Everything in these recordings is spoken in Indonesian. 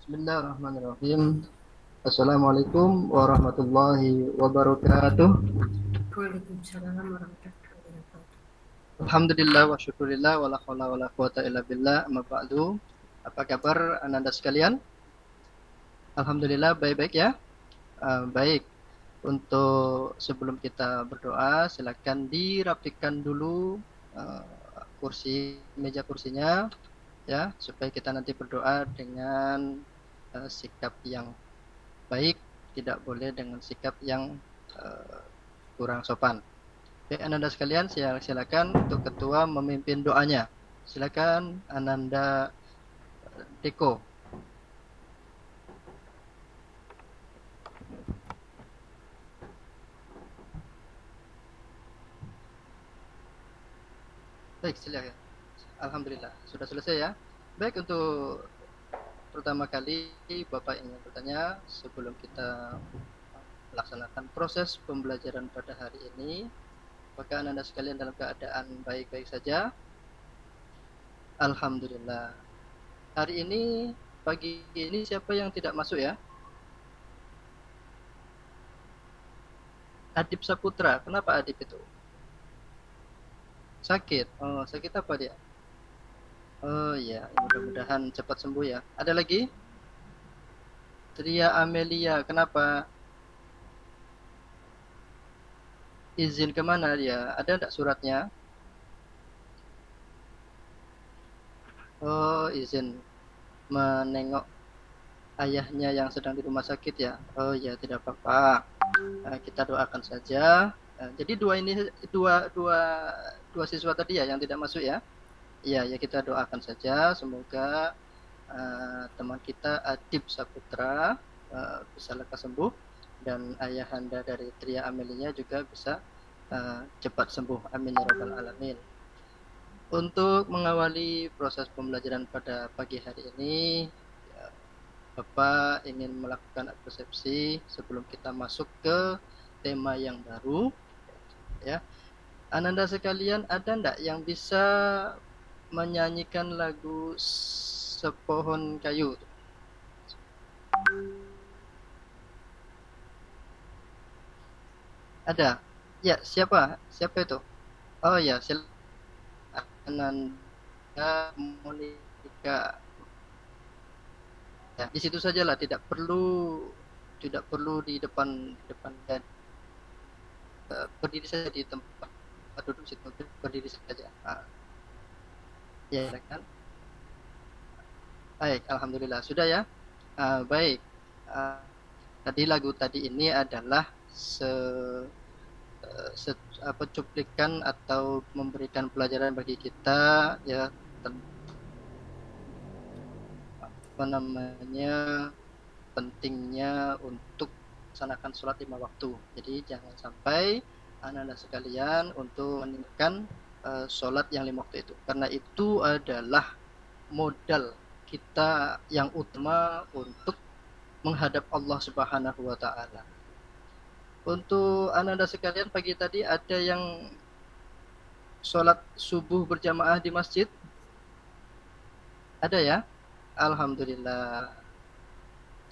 Bismillahirrahmanirrahim. Assalamualaikum warahmatullahi wabarakatuh. Waalaikumsalam warahmatullahi wabarakatuh. Alhamdulillah wa syukurillah wa la haula wa la quwata illa billah. Amma ba'du. Apa kabar Anda sekalian? Alhamdulillah baik-baik ya. Baik. Untuk sebelum kita berdoa, silakan dirapikan dulu uh, meja kursinya ya, supaya kita nanti berdoa dengan sikap yang baik, tidak boleh dengan sikap yang uh, kurang sopan. Oke, Ananda sekalian, silakan untuk ketua memimpin doanya. Silakan Ananda Deko. Baik, silakan. Alhamdulillah, sudah selesai ya. Baik, untuk pertama kali Bapak ingin bertanya sebelum kita melaksanakan proses pembelajaran pada hari ini, apakah Anda sekalian dalam keadaan baik-baik saja? Alhamdulillah. Hari ini, pagi ini siapa yang tidak masuk ya? Adip Saputra. Kenapa Adip itu? Sakit. Oh, sakit apa dia? Oh iya, mudah-mudahan cepat sembuh ya. Ada lagi? Tria Amelia. Kenapa? Izin kemana dia? Ada enggak suratnya? Oh, izin menengok ayahnya yang sedang di rumah sakit ya. Oh ya, tidak apa-apa. Kita doakan saja. Jadi dua siswa tadi ya yang tidak masuk ya. Iya, ya kita doakan saja semoga teman kita Adip Saputra bisa lekas sembuh dan ayahanda dari Tria Amelia juga bisa cepat sembuh. Amin ya rabbal alamin. Untuk mengawali proses pembelajaran pada pagi hari ini, ya, Bapak ingin melakukan persepsi sebelum kita masuk ke tema yang baru. Ya, Ananda sekalian, ada enggak yang bisa menyanyikan lagu Sepohon Kayu? Ada? Ya, siapa? Siapa itu? Oh ya, silakan Ananda Monika. Ya, di situ sajalah, tidak perlu di depan dan berdiri saja di tempat duduk situ, berdiri saja. Ya, silakan. Baik, alhamdulillah sudah ya. Baik. Uh, Tadi lagu tadi ini adalah se, se apa cuplikan atau memberikan pelajaran bagi kita ya, apa namanya, pentingnya untuk melaksanakan sholat 5 waktu. Jadi jangan sampai anak-anak sekalian untuk meninggalkan sholat yang 5 waktu itu, karena itu adalah modal kita yang utama untuk menghadap Allah Subhanahu wa taala. Untuk anak-anak sekalian, pagi tadi ada yang sholat subuh berjamaah di masjid? Ada ya? Alhamdulillah.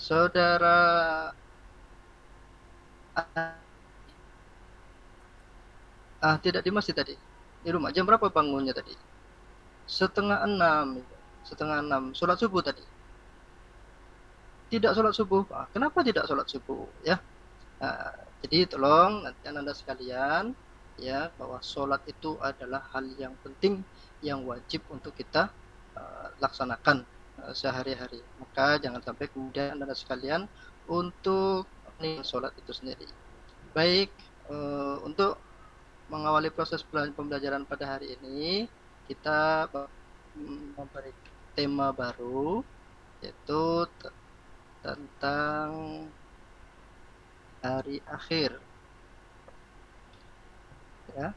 Saudara tidak di masjid tadi. Di rumah. Jam berapa bangunnya tadi? Setengah enam. Setengah enam. Sholat subuh tadi. Tidak sholat subuh. Kenapa tidak sholat subuh? Ya. Jadi tolong nanti anda sekalian ya, bahwa sholat itu adalah hal yang penting, yang wajib untuk kita laksanakan sehari-hari. Maka jangan sampai kemudian anda sekalian untuk meninggalkan sholat itu sendiri. Baik, untuk mengawali proses pembelajaran pada hari ini, kita memberi tema baru, yaitu tentang hari akhir. Ya,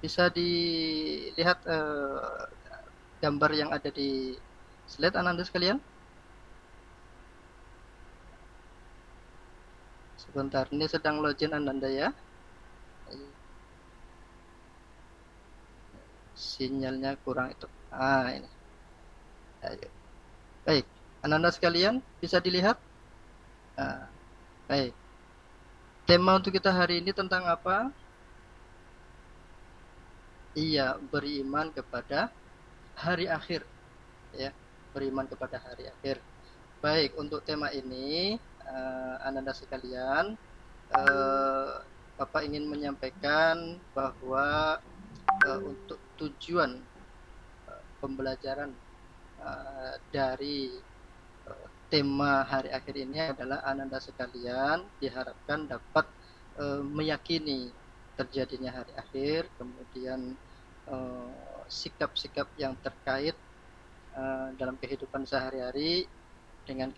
bisa dilihat gambar yang ada di slide Anda sekalian. Sebentar, ini sedang login Anda ya. Sinyalnya kurang itu. Ini. Ayo. Baik. Ananda sekalian bisa dilihat? Baik. Tema untuk kita hari ini tentang apa? Iya, beriman kepada hari akhir, ya. Beriman kepada hari akhir. Baik, untuk tema ini, Ananda sekalian, Bapak ingin menyampaikan bahwa untuk tujuan pembelajaran dari tema hari akhir ini adalah Ananda sekalian diharapkan dapat meyakini terjadinya hari akhir, kemudian sikap-sikap yang terkait dalam kehidupan sehari-hari dengan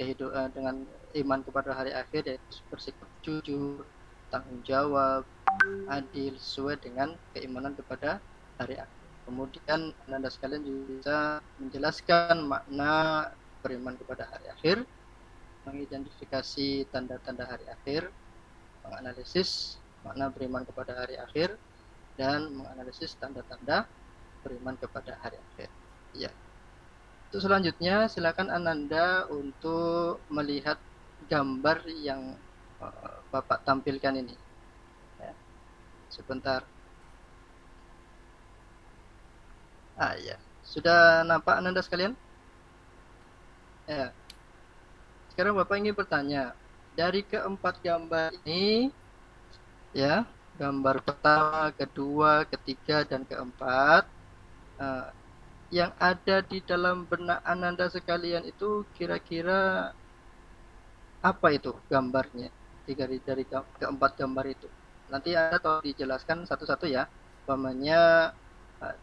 iman kepada hari akhir, yaitu bersikap jujur, tanggung jawab, adil sesuai dengan keimanan kepada hari akhir. Kemudian Anda sekalian juga bisa menjelaskan makna beriman kepada hari akhir, mengidentifikasi tanda-tanda hari akhir, menganalisis makna beriman kepada hari akhir, dan menganalisis tanda-tanda beriman kepada hari akhir. Ya. Untuk selanjutnya, silakan Ananda untuk melihat gambar yang Bapak tampilkan ini. Ya. Sebentar. Ya. Sudah nampak Ananda sekalian? Ya. Sekarang Bapak ingin bertanya, dari keempat gambar ini, ya, gambar pertama, kedua, ketiga, dan keempat, yang ada di dalam benak Ananda sekalian itu kira-kira apa itu gambarnya dari keempat gambar itu? Nanti Anda tolong dijelaskan satu-satu ya. Umpamanya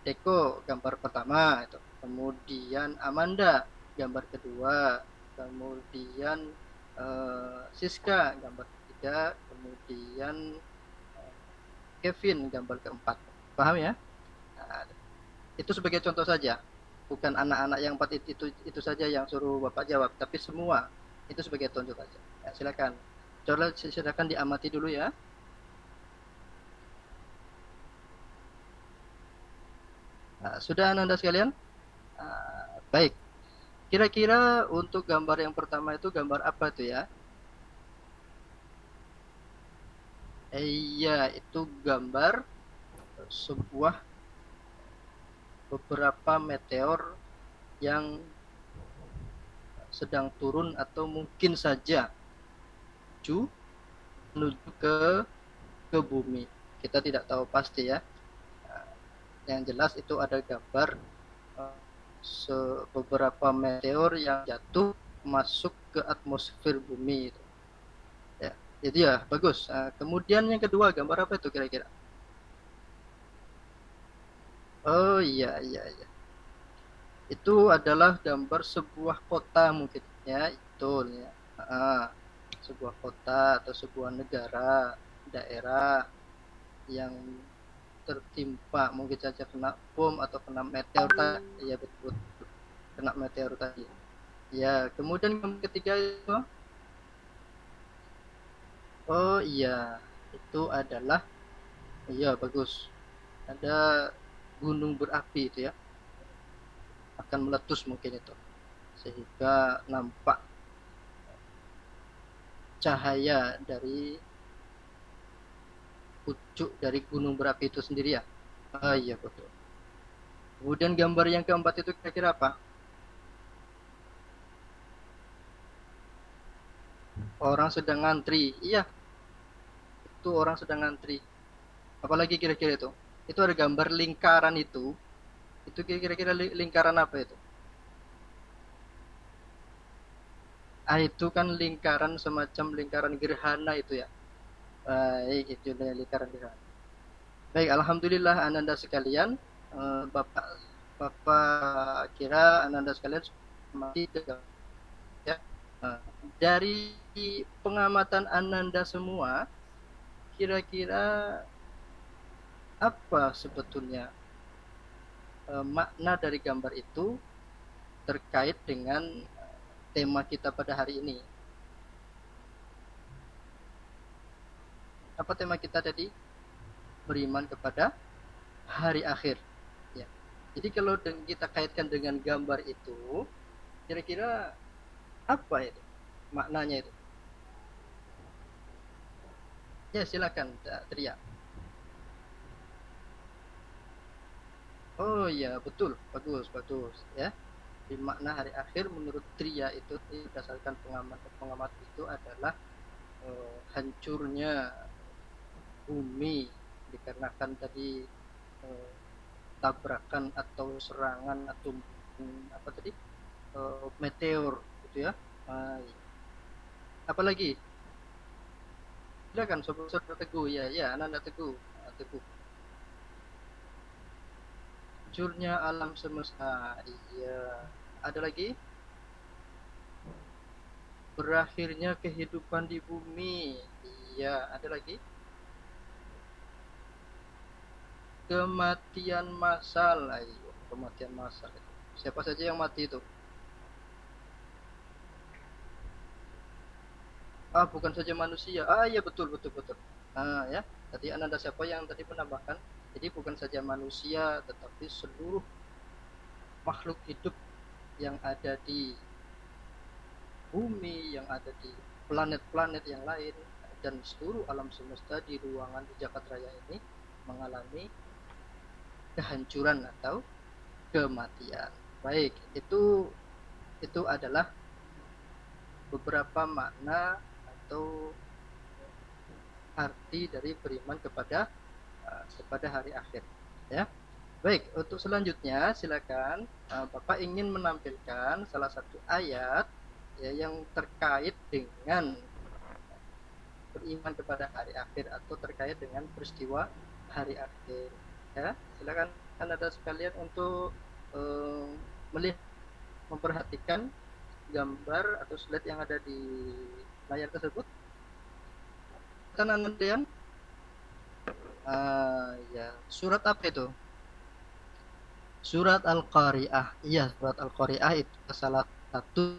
Deko gambar pertama itu, kemudian Amanda gambar kedua, kemudian Siska gambar ketiga, kemudian Kevin gambar keempat. Paham ya? Nah, itu sebagai contoh saja, bukan anak-anak yang empat itu saja yang suruh Bapak jawab, tapi semua itu sebagai contoh saja. Ya, silakan. Coba silakan diamati dulu ya. Sudah Anda sekalian? Baik. Kira-kira untuk gambar yang pertama itu gambar apa itu ya? Iya, itu gambar sebuah beberapa meteor yang sedang turun atau mungkin saja menuju ke bumi. Kita tidak tahu pasti ya. Yang jelas itu ada gambar beberapa meteor yang jatuh masuk ke atmosfer bumi itu. Ya, jadi ya bagus. Kemudian yang kedua gambar apa itu kira-kira? Oh iya. Itu adalah gambar sebuah kota mungkin ya, itu ya. Sebuah kota atau sebuah negara, daerah yang tertimpa mungkin saja kena bom atau kena meteor tadi. Ya betul, kena meteor tadi. Ya, kemudian yang ketiga itu, oh iya, itu adalah, iya bagus, ada gunung berapi itu ya, akan meletus mungkin itu, sehingga nampak cahaya dari pucuk dari gunung berapi itu sendiri ya. Iya betul. Kemudian gambar yang keempat itu kira-kira apa? Orang sedang ngantri. Iya, itu orang sedang ngantri. Apalagi kira-kira itu? Itu ada gambar lingkaran itu. Itu kira-kira lingkaran apa itu? Itu kan lingkaran, semacam lingkaran gerhana itu ya. Baik, itu lingkaran gerhana. Baik, alhamdulillah Ananda sekalian, Bapak kira Ananda sekalian masih ya. Dari pengamatan Ananda semua, kira-kira apa sebetulnya makna dari gambar itu terkait dengan tema kita pada hari ini? Apa tema kita tadi? Beriman kepada hari akhir. Ya. Jadi kalau kita kaitkan dengan gambar itu, kira-kira Apa itu maknanya itu? Ya silakan Tria. Oh iya betul, bagus bagus ya. Di makna hari akhir menurut Tria itu berdasarkan pengamat itu adalah hancurnya bumi dikarenakan tadi eh, tabrakan atau serangan atau apa tadi meteor gitu ya. Apalagi silakan saudara Teguh ya ya Ananda Teguh. Teguh hancurnya alam semesta, iya. Ada lagi berakhirnya kehidupan di bumi, iya. Ada lagi kematian massal, ayo kematian massal itu. Siapa saja yang mati itu? Bukan saja manusia. Iya betul betul betul. Ya. Tadi Ananda siapa yang tadi menambahkan? Jadi bukan saja manusia, tetapi seluruh makhluk hidup yang ada di bumi, yang ada di planet-planet yang lain, dan seluruh alam semesta di ruangan di Jakarta Raya ini mengalami kehancuran atau kematian. Baik, itu adalah beberapa makna atau arti dari beriman kepada hari akhir ya. Baik, untuk selanjutnya silakan Bapak ingin menampilkan salah satu ayat ya yang terkait dengan beriman kepada hari akhir atau terkait dengan peristiwa hari akhir ya. Silakan Anda sekalian untuk melihat memperhatikan gambar atau slide yang ada di layar tersebut. Kan Anda ya, surat apa itu? Surat Al-Qari'ah. Iya, surat Al-Qari'ah itu salah satu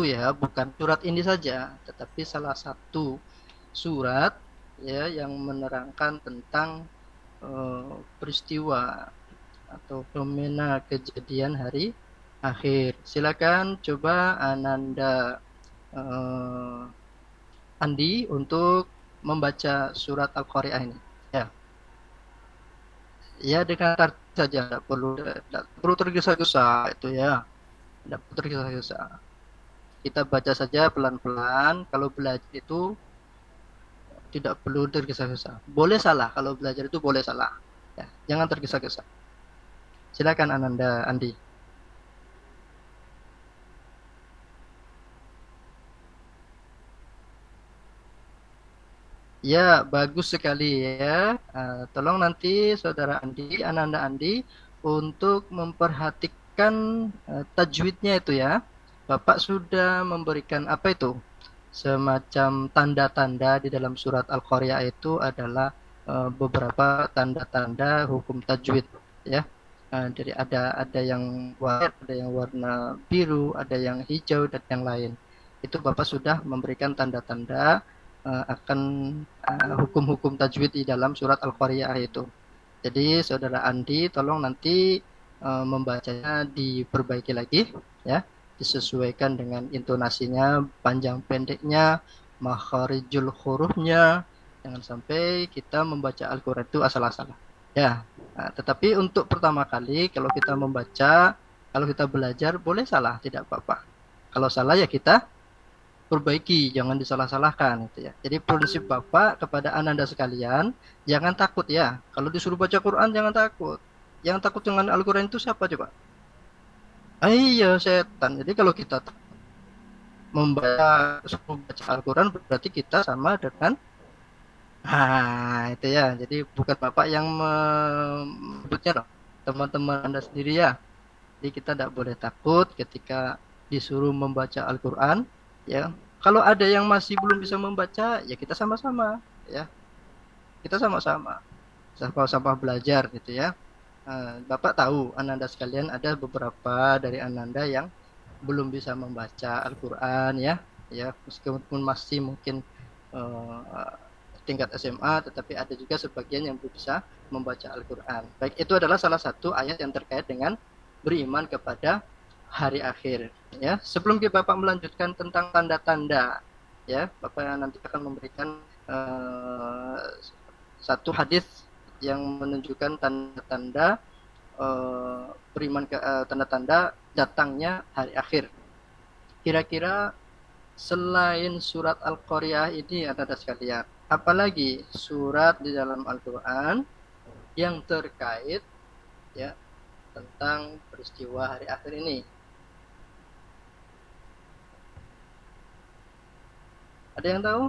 ya, bukan surat ini saja, tetapi salah satu surat ya yang menerangkan tentang peristiwa atau fenomena kejadian hari akhir. Silakan coba Ananda Andi untuk membaca surat Al-Qari'ah ini. Ya. Ya dengan tartil saja, tidak perlu tergesa-gesa itu ya. Tidak perlu tergesa-gesa. Kita baca saja pelan-pelan. Kalau belajar itu tidak perlu tergesa-gesa. Boleh salah, kalau belajar itu boleh salah. Ya, jangan tergesa-gesa. Silakan Ananda Andi. Ya, bagus sekali ya. Tolong nanti saudara Andi, Ananda Andi, untuk memperhatikan tajwidnya itu ya. Bapak sudah memberikan apa itu? Semacam tanda-tanda di dalam surat Al-Qari'ah itu adalah beberapa tanda-tanda hukum tajwid ya. Jadi ada yang warna, ada yang warna biru, ada yang hijau dan yang lain. Itu Bapak sudah memberikan tanda-tanda akan hukum-hukum tajwid di dalam surat Al-Qari'ah itu. Jadi saudara Andi tolong nanti membacanya diperbaiki lagi ya, disesuaikan dengan intonasinya, panjang pendeknya, makharijul hurufnya. Jangan sampai kita membaca Al-Qur'an itu asal-asalan. Ya. Tetapi untuk pertama kali kalau kita membaca, kalau kita belajar boleh salah, tidak apa-apa. Kalau salah ya kita perbaiki, jangan disalah-salahkan gitu ya. Jadi prinsip Bapak kepada Ananda sekalian, jangan takut ya. Kalau disuruh baca Quran jangan takut. Yang takut dengan Al-Quran itu siapa coba? Iya setan. Jadi kalau kita membaca Al-Quran berarti kita sama dengan itu ya. Jadi bukan Bapak yang menyebutnya loh, teman-teman Anda sendiri ya. Jadi kita tidak boleh takut ketika disuruh membaca Al-Quran ya. Kalau ada yang masih belum bisa membaca ya kita sama-sama ya. Kita sama-sama belajar gitu ya. Bapak tahu Ananda sekalian ada beberapa dari Ananda yang belum bisa membaca Al-Quran ya. Ya, meskipun masih mungkin tingkat SMA, tetapi ada juga sebagian yang belum bisa membaca Al-Quran. Baik, itu adalah salah satu ayat yang terkait dengan beriman kepada hari akhir. Ya, sebelum Bapak melanjutkan tentang tanda-tanda, ya, Bapak nanti akan memberikan satu hadis yang menunjukkan tanda-tanda beriman ke tanda-tanda datangnya hari akhir. Kira-kira selain surat Al-Qaryah ini ada sekalian, apalagi surat di dalam Al-Quran yang terkait ya tentang peristiwa hari akhir ini? Ada yang tahu?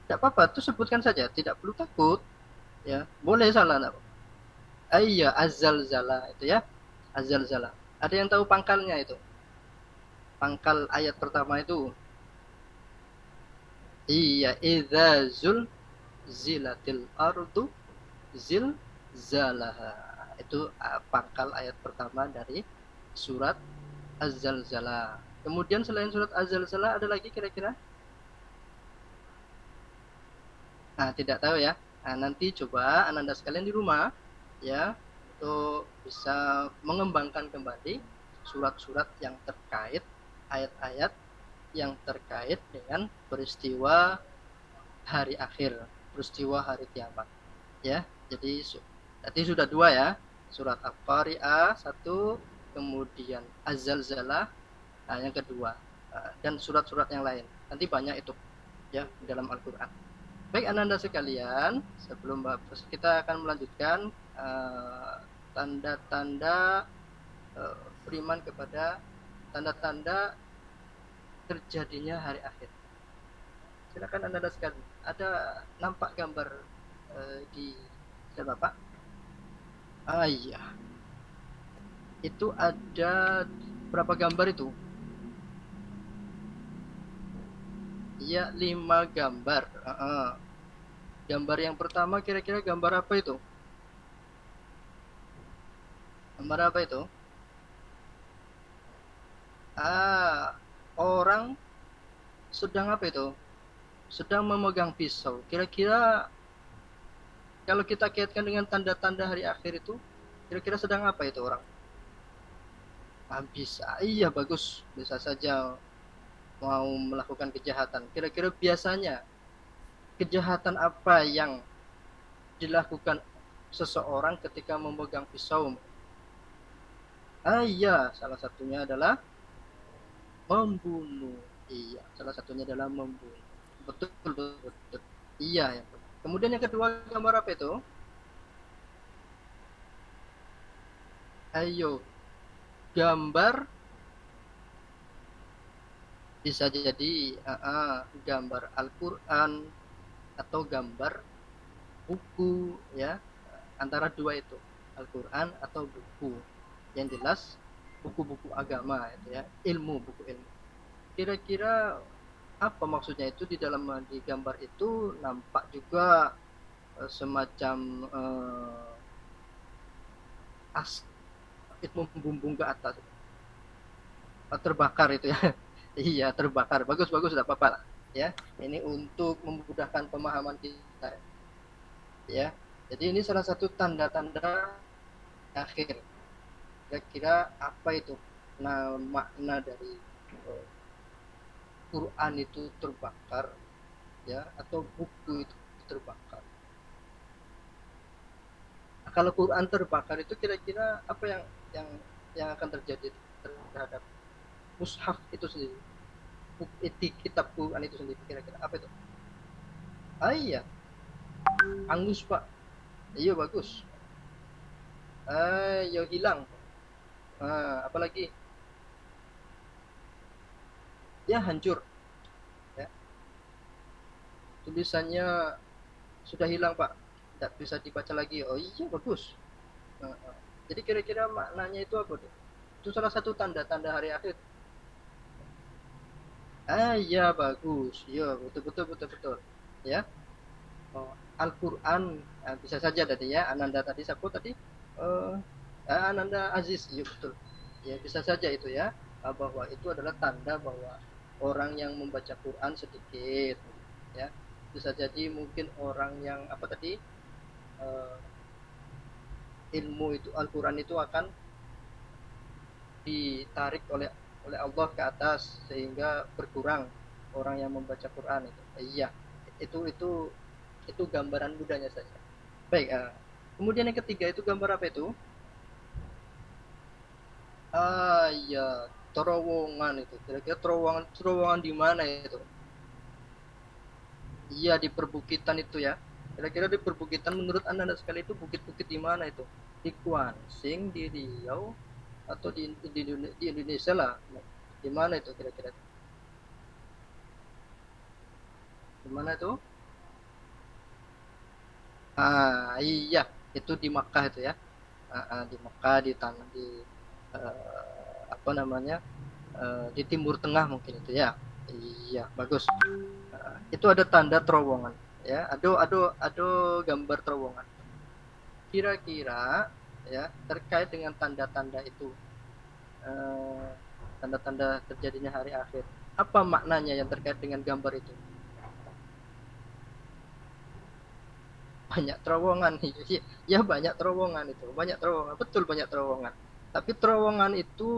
Tidak apa-apa, itu sebutkan saja, tidak perlu takut. Ya, boleh salah enggak? Iya, Az-Zalzalah itu ya. Az-Zalzalah. Ada yang tahu pangkalnya itu? Pangkal ayat pertama itu. Iya, idza zilatil ardu zilzalaha. Itu pangkal ayat pertama dari surat Az-Zalzalah. Kemudian selain surat Az-Zalzalah ada lagi kira-kira? Nah, tidak tahu ya. Nah, nanti coba Ananda sekalian di rumah ya untuk bisa mengembangkan kembali surat-surat yang terkait, ayat-ayat yang terkait dengan peristiwa hari akhir, peristiwa hari kiamat. Ya, jadi tadi sudah dua ya, surat Al-Qari'ah satu, kemudian Az-Zalzalah, nah, yang kedua, dan surat-surat yang lain. Nanti banyak itu ya dalam Al-Quran. Baik Ananda sekalian, sebelum kita akan melanjutkan tanda-tanda beriman kepada tanda-tanda terjadinya hari akhir. Silakan Ananda sekalian. Ada nampak gambar di Bapak? Ah iya. Itu ada berapa gambar itu? Iya, 5 gambar. Gambar yang pertama kira-kira gambar apa itu? Gambar apa itu? Orang sedang apa itu? Sedang memegang pisau. Kira-kira kalau kita kaitkan dengan tanda-tanda hari akhir itu, kira-kira sedang apa itu orang? Bisa. Iya, bagus. Bisa saja mau melakukan kejahatan. Kira-kira biasanya kejahatan apa yang dilakukan seseorang ketika memegang pisau? Iya, salah satunya adalah membunuh. Iya, salah satunya adalah membunuh. Betul, betul, betul. Iya, ya. Kemudian yang kedua gambar apa itu? Ayo, gambar bisa jadi gambar Al-Quran atau gambar buku ya, antara dua itu, Al-Quran atau buku. Yang jelas buku-buku agama itu ya, buku ilmu. Kira-kira apa maksudnya itu di dalam di gambar itu nampak juga semacam itu membumbung ke atas, terbakar itu ya. Iya, terbakar. Bagus, bagus, tidak apa-apa ya. Ini untuk memudahkan pemahaman kita ya. Jadi ini salah satu tanda-tanda akhir. Kira-kira apa itu? Nah, makna dari Quran itu terbakar ya, atau buku itu terbakar. Nah, kalau Quran terbakar itu kira-kira apa yang akan terjadi terhadap mushaf itu sendiri, kitab Quran itu sendiri, kira-kira apa itu? Iya, angus Pak. Iya, bagus. Ya hilang. Apalagi ya hancur ya, tulisannya sudah hilang Pak, tidak bisa dibaca lagi. Oh iya, bagus. Jadi kira-kira maknanya itu apa tuh? Itu salah satu tanda-tanda hari akhir. Iya, bagus. Iya, betul, betul, betul, betul ya. Al-Quran bisa saja tadi ya, Ananda tadi siapa tadi, Ananda Aziz, iya betul ya, bisa saja itu ya, bahwa itu adalah tanda bahwa orang yang membaca Quran sedikit ya, bisa jadi mungkin orang yang apa tadi, ilmu itu Al-Quran itu akan ditarik oleh Allah ke atas sehingga berkurang orang yang membaca Quran itu. Iya, itu gambaran mudahnya saja. Baik, kemudian yang ketiga itu gambar apa itu? Iya, terowongan itu. Kira-kira terowongan terowongan di mana itu? Iya, di perbukitan itu ya. Kira-kira di perbukitan menurut Anda sekali itu bukit-bukit di mana itu? Di Kuansing, di Riau, atau di Indonesia lah. Di mana itu kira-kira? Di mana itu? Iya, itu di Makkah itu ya. Di Makkah di tanah di apa namanya? Di Timur Tengah mungkin itu ya. Iya, bagus. Itu ada tanda terowongan ya. Ada gambar terowongan. Kira-kira ya terkait dengan tanda-tanda itu, tanda-tanda terjadinya hari akhir. Apa maknanya yang terkait dengan gambar itu? Banyak terowongan. Ya banyak terowongan itu, banyak terowongan, betul banyak terowongan. Tapi terowongan itu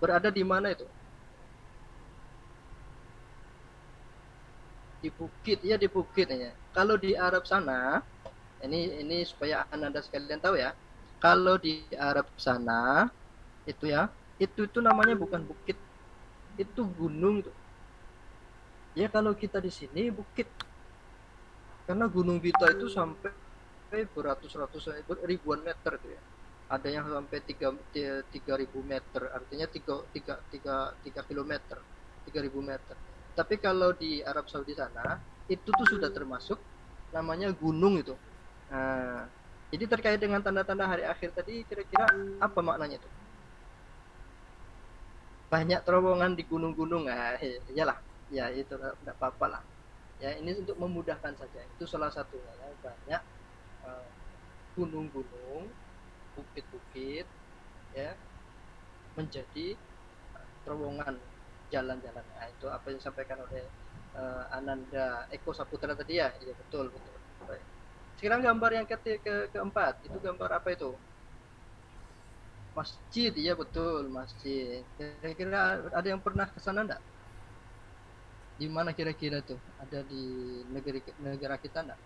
berada di mana itu? Di bukit ya, di bukit ya. Kalau di Arab sana, ini supaya Anda sekalian tahu ya. Kalau di Arab sana itu ya, itu namanya bukan bukit, itu gunung itu. Ya kalau kita di sini bukit, karena gunung kita itu sampai beratus-ratus ribuan meter itu ya. Ada yang sampai 3.000 meter, artinya 3 kilometer, 3.000 meter. Tapi kalau di Arab Saudi sana itu tuh sudah termasuk namanya gunung itu. Nah, jadi terkait dengan tanda-tanda hari akhir tadi, kira-kira apa maknanya itu? Banyak terowongan di gunung-gunung. Iyalah, ya itu tidak apa-apa lah. Ya ini untuk memudahkan saja. Itu salah satunya ya, banyak gunung-gunung, bukit-bukit ya menjadi terowongan jalan-jalan. Nah, itu apa yang disampaikan oleh Ananda Eko Saputra tadi ya. Iya betul betul. Baik. Sekarang gambar yang keempat, itu gambar apa itu? Masjid, iya betul, masjid. Kira-kira ada yang pernah ke sana enggak? Di mana kira-kira tuh? Ada di negara kita enggak?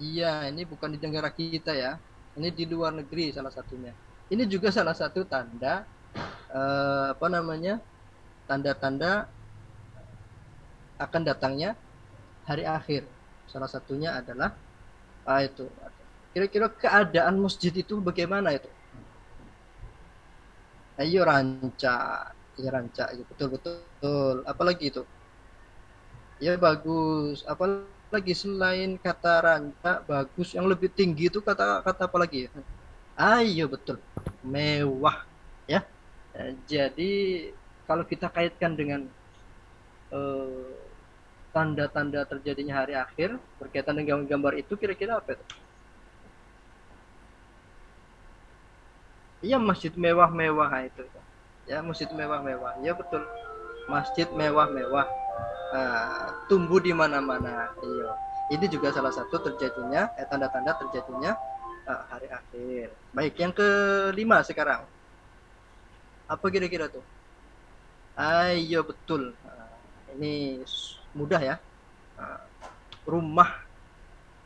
Iya, ini bukan di negara kita ya. Ini di luar negeri salah satunya. Ini juga salah satu tanda apa namanya? Tanda-tanda akan datangnya hari akhir. Salah satunya adalah itu. Kira-kira keadaan masjid itu bagaimana itu? Ayo rancak, ya rancak, ya betul betul. Apalagi itu? Ya bagus. Apalagi selain kata rancak bagus, yang lebih tinggi itu kata apa lagi? Ayo betul, mewah, ya. Jadi kalau kita kaitkan dengan tanda-tanda terjadinya hari akhir berkaitan dengan gambar itu, kira-kira apa itu? Iya masjid mewah-mewah itu. Ya masjid mewah-mewah. Ya betul. Masjid mewah-mewah. Tumbuh di mana-mana. Iya. Ini juga salah satu terjadinya tanda-tanda terjadinya hari akhir. Baik, yang kelima sekarang. Apa kira-kira tuh? Iya betul. Ini mudah ya. Rumah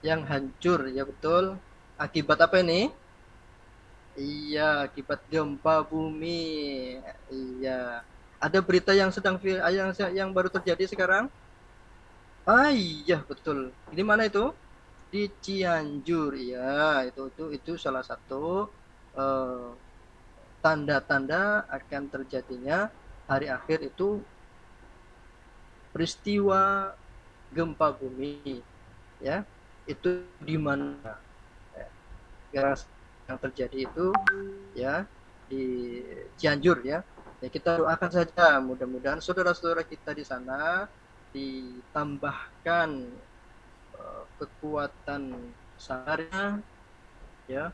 yang hancur, ya betul. Akibat apa ini? Iya, akibat gempa bumi. Iya. Ada berita yang yang baru terjadi sekarang? Iya, betul. Di mana itu? Di Cianjur. Ya, itu salah satu tanda-tanda akan terjadinya hari akhir itu peristiwa gempa bumi. Ya. Itu di mana? Ya, yang terjadi itu ya di Cianjur ya. Ya kita doakan saja mudah-mudahan saudara-saudara kita di sana ditambahkan kekuatan sabarnya ya,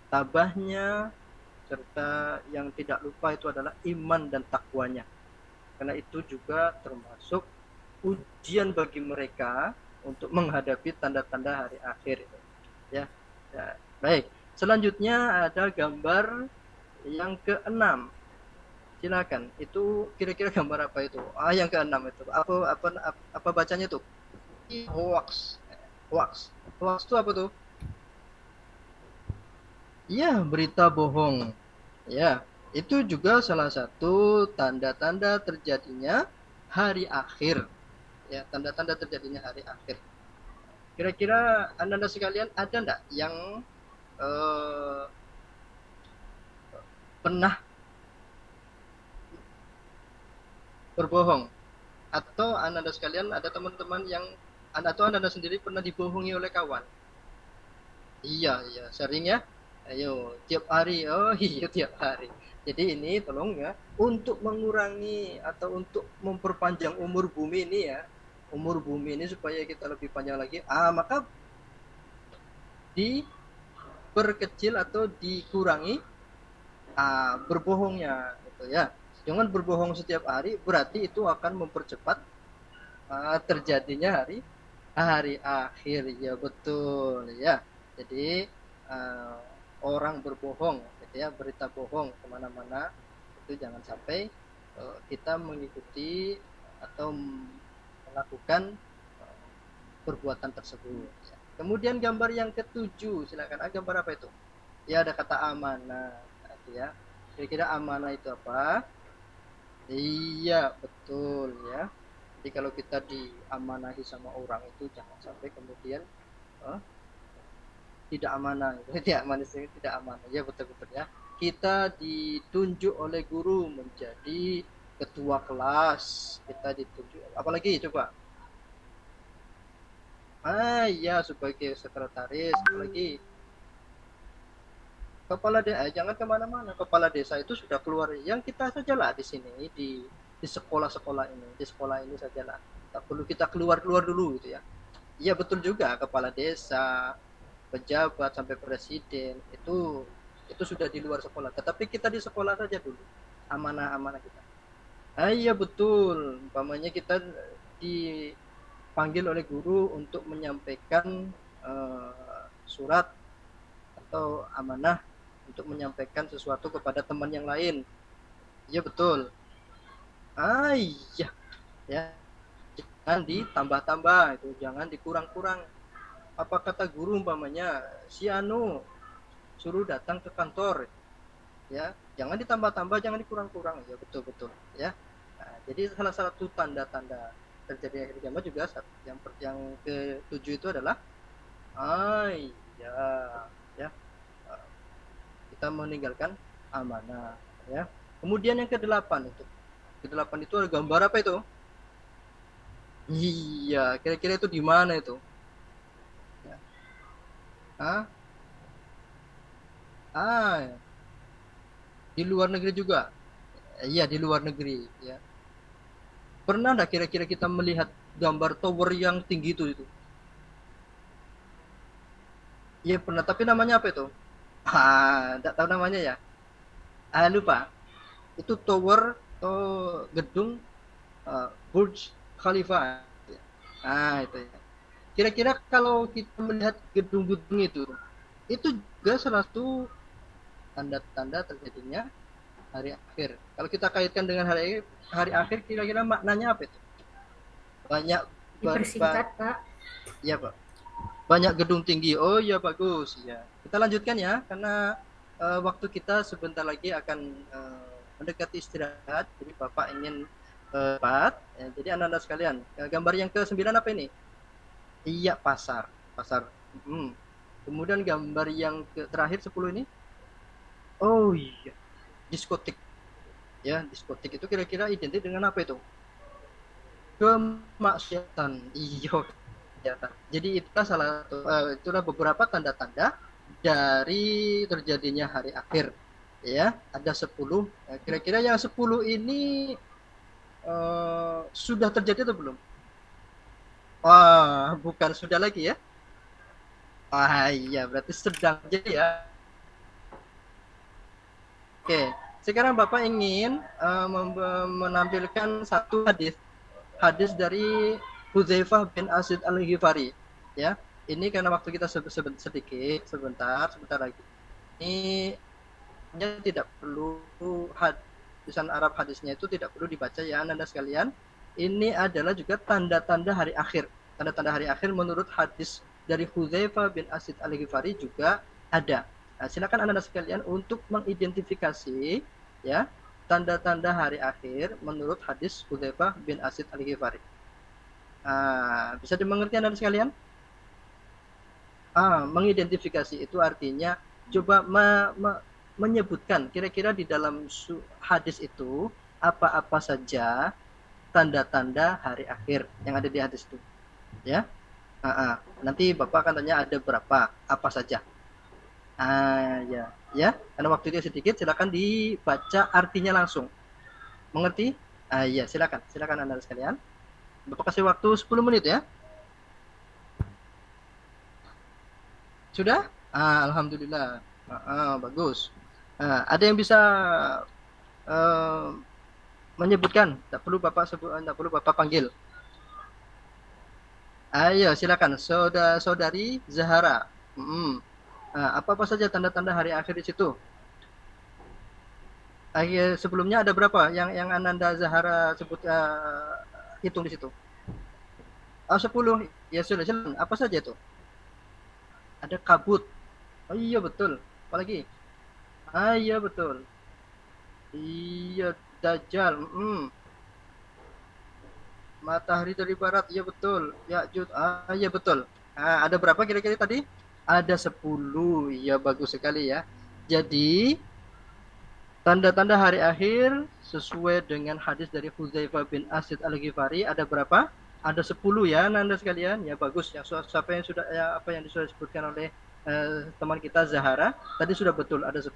tabahnya, serta yang tidak lupa itu adalah iman dan takwanya. Karena itu juga termasuk ujian bagi mereka untuk menghadapi tanda-tanda hari akhir itu. Ya. Ya. Baik. Selanjutnya ada gambar Yang keenam, silakan. Itu kira-kira gambar apa itu? Yang keenam itu. Apa bacanya tuh? Hoax. Hoax. Hoax itu apa tuh? Iya, berita bohong. Ya, itu juga salah satu tanda-tanda terjadinya hari akhir. Ya, tanda-tanda terjadinya hari akhir. Kira-kira anda sekalian ada enggak yang eh, pernah berbohong, atau anda sekalian ada teman-teman yang anda sendiri pernah dibohongi oleh kawan? Iya, iya, sering ya. Ayo, tiap hari. Oh iya, tiap hari. Jadi ini tolong ya, untuk mengurangi atau untuk memperpanjang umur bumi ini ya, umur bumi ini supaya kita lebih panjang lagi, maka diperkecil atau dikurangi berbohongnya gitu ya. Jangan berbohong setiap hari, berarti itu akan mempercepat terjadinya hari akhir. Ya betul ya. Jadi orang berbohong gitu ya, berita bohong kemana-mana itu jangan sampai kita mengikuti atau melakukan perbuatan tersebut ya. Kemudian gambar yang ketujuh, silakan. Gambar apa itu? Ya, ada kata amanah ya. Kira-kira amanah itu apa? Iya, betul ya. Jadi kalau kita diamanahi sama orang itu jangan sampai kemudian tidak amanah. Tidak manusia tidak amanah. Ya, betul-betul ya. Kita ditunjuk oleh guru menjadi ketua kelas. Kita ditunjuk. Apalagi coba? Ya, sebagai sekretaris. Apalagi? Kepala desa, jangan kemana-mana. Kepala desa itu sudah keluar. Yang kita sajalah di sini, di sekolah-sekolah ini, di sekolah ini sajalah. Tak perlu kita keluar dulu gitu ya. Iya betul juga, kepala desa, pejabat sampai presiden itu sudah di luar sekolah. Tetapi kita di sekolah saja dulu. Amanah-amanah kita. Iya betul. Umpamanya kita dipanggil oleh guru untuk menyampaikan surat atau amanah untuk menyampaikan sesuatu kepada teman yang lain. Iya betul. Iya ya, jangan ditambah-tambah itu, jangan dikurang-kurang. Apa kata guru umpamanya, si Anu suruh datang ke kantor ya, jangan ditambah-tambah, jangan dikurang-kurang. Ya betul-betul ya. Jadi salah satu tanda-tanda terjadi akhir zaman juga yang ketujuh itu adalah ya kita meninggalkan amanah ya. Kemudian yang kedelapan itu ada gambar apa itu? Iya, kira-kira itu di mana itu? Ya. Di luar negeri juga. Iya, di luar negeri ya. Pernah enggak kira-kira kita melihat gambar tower yang tinggi itu? Iya pernah, tapi namanya apa itu? Enggak tahu namanya ya. Lupa. Itu tower atau gedung Burj Khalifa. Itu ya. Kira-kira kalau kita melihat gedung-gedung itu juga salah satu tanda-tanda terjadinya hari akhir. Kalau kita kaitkan dengan hari akhir, kira-kira maknanya apa itu? Banyak dipersingkat, Pak. Iya, Pak. Banyak gedung tinggi. Oh ya, bagus ya. Kita lanjutkan ya, karena waktu kita sebentar lagi akan mendekati istirahat. Jadi Bapak ingin cepat. Jadi anak-anak sekalian, gambar yang ke-9 apa ini? Iya, pasar. Kemudian gambar yang terakhir 10 ini? Oh iya, diskotik. Ya, diskotik itu kira-kira identik dengan apa itu? Kemaksiatan. Iya. Jadi itulah beberapa tanda-tanda dari terjadinya hari akhir. Ya, ada 10. Kira-kira yang 10 ini sudah terjadi atau belum? Bukan sudah lagi ya? Iya, berarti sedang jadi ya. Oke, sekarang Bapak ingin menampilkan satu hadis dari Hudzaifah bin Asid Al-Ghifari ya. Ini karena waktu kita sebentar lagi. Ini tidak perlu tulisan Arab hadisnya itu tidak perlu dibaca ya Anda sekalian. Ini adalah juga tanda-tanda hari akhir. Tanda-tanda hari akhir menurut hadis dari Hudzaifah bin Asid Al-Ghifari juga ada. Nah, silakan Anda sekalian untuk mengidentifikasi ya tanda-tanda hari akhir menurut hadis Hudzaifah bin Asid Al-Ghifari. Bisa dimengerti Anda sekalian? Mengidentifikasi itu artinya coba menyebutkan kira-kira di dalam hadis itu apa-apa saja tanda-tanda hari akhir yang ada di hadis itu, ya. Nanti Bapak akan tanya ada berapa, apa saja. Ya. Karena waktu itu sedikit, silakan dibaca artinya langsung. Mengerti? Ya, silakan Anda sekalian. Bapak kasih waktu 10 menit ya. Sudah? Alhamdulillah. Bagus. Ada yang bisa menyebutkan? Tak perlu Bapak sebut, tak perlu Bapak panggil. Ayo, silakan. Saudari Zahara. Apa saja tanda-tanda hari akhir di situ? Sebelumnya ada berapa yang Ananda Zahara sebut hitung di situ? 10. Ya sudah, silakan. Apa saja itu? Ada kabut. Oh iya betul. Apalagi? Iya betul. Iya, Dajjal. Matahari dari barat. Iya betul. Ya'juj. Iya betul. Ada berapa kira-kira tadi? Ada 10. Iya bagus sekali ya. Jadi tanda-tanda hari akhir sesuai dengan hadis dari Hudzaifah bin Asid Al-Ghifari ada berapa? Ada 10 ya Anda sekalian. Ya bagus. Yang siapa yang sudah apa yang sudah disebutkan oleh teman kita Zahara tadi sudah betul ada 10.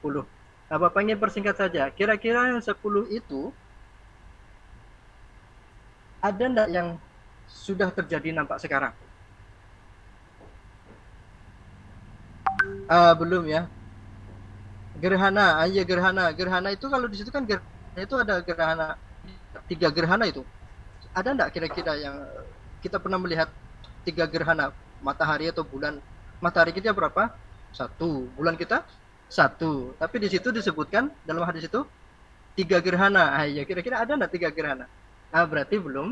Bapak ingin persingkat saja. Kira-kira yang 10 itu ada enggak yang sudah terjadi nampak sekarang? Belum ya. Gerhana, iya gerhana. Gerhana itu kalau di situ kan gerhana itu ada gerhana 3 gerhana itu. Ada enggak kira-kira yang kita pernah melihat 3 gerhana matahari atau bulan? Matahari kita berapa? 1. Bulan kita 1. Tapi di situ disebutkan dalam hadis itu 3 gerhana. Ya kira-kira ada enggak 3 gerhana? Berarti belum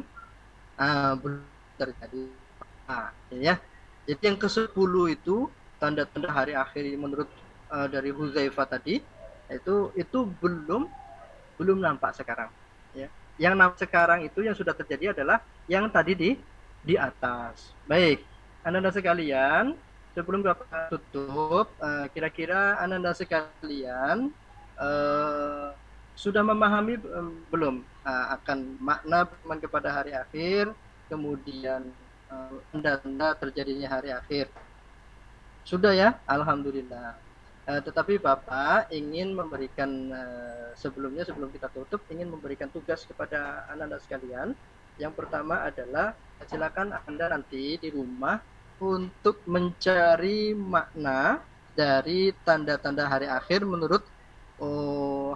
terjadi. Ya. Jadi yang ke-10 itu tanda-tanda hari akhir menurut dari Hudzaifah tadi itu belum nampak sekarang ya. Yang nampak sekarang itu yang sudah terjadi adalah yang tadi di atas. Baik, Anda sekalian, sebelum Bapak tutup, kira-kira Anda sekalian sudah memahami belum akan makna beriman kepada hari akhir, kemudian tanda-tanda terjadinya hari akhir? Sudah ya, alhamdulillah. Tetapi Bapak ingin memberikan sebelum kita tutup ingin memberikan tugas kepada anak-anak sekalian. Yang pertama adalah silakan Anda nanti di rumah untuk mencari makna dari tanda-tanda hari akhir menurut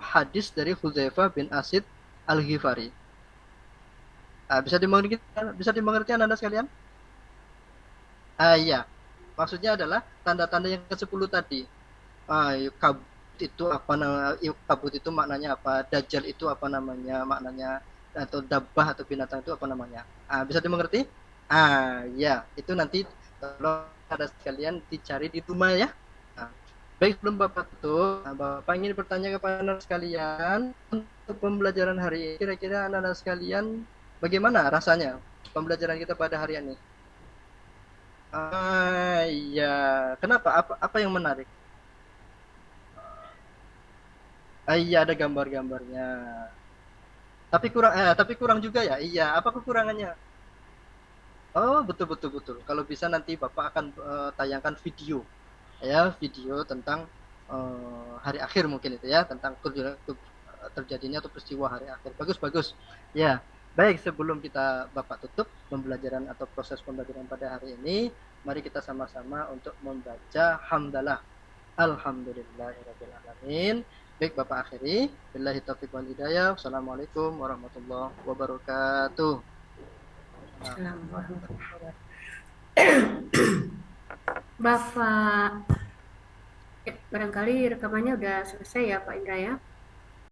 hadis dari Hudzaifah bin Asid Al-Ghifari. Bisa dimengerti anak-anak sekalian? Iya. Maksudnya adalah tanda-tanda yang ke-10 tadi. Kabut itu apa namanya? Kabut itu maknanya apa? Dajjal itu apa namanya? Maknanya atau dabbah atau binatang itu apa namanya? Bisa dimengerti? Ya, itu nanti kalau ada sekalian dicari di rumah ya. Baik, sebelum Bapak tutup, Bapak ingin bertanya kepada anak sekalian untuk pembelajaran hari ini. Kira-kira anak-anak sekalian bagaimana rasanya pembelajaran kita pada hari ini? Iya. Kenapa? Apa yang menarik? Iya, ada gambar-gambarnya. Tapi kurang juga ya. Iya. Apa kekurangannya? Oh, betul. Kalau bisa nanti Bapak akan tayangkan video, ya, video tentang hari akhir mungkin itu ya, tentang terjadinya atau peristiwa hari akhir. Bagus. Ya. Baik, sebelum Bapak tutup pembelajaran atau proses pembelajaran pada hari ini, mari kita sama-sama untuk membaca hamdalah. Alhamdulillahirabbil alamin. Baik, Bapak akhiri. Billahi taufiq wal hidayah. Wassalamualaikum warahmatullahi wabarakatuh. Bapak Ya, barangkali rekamannya udah selesai ya Pak Indra ya.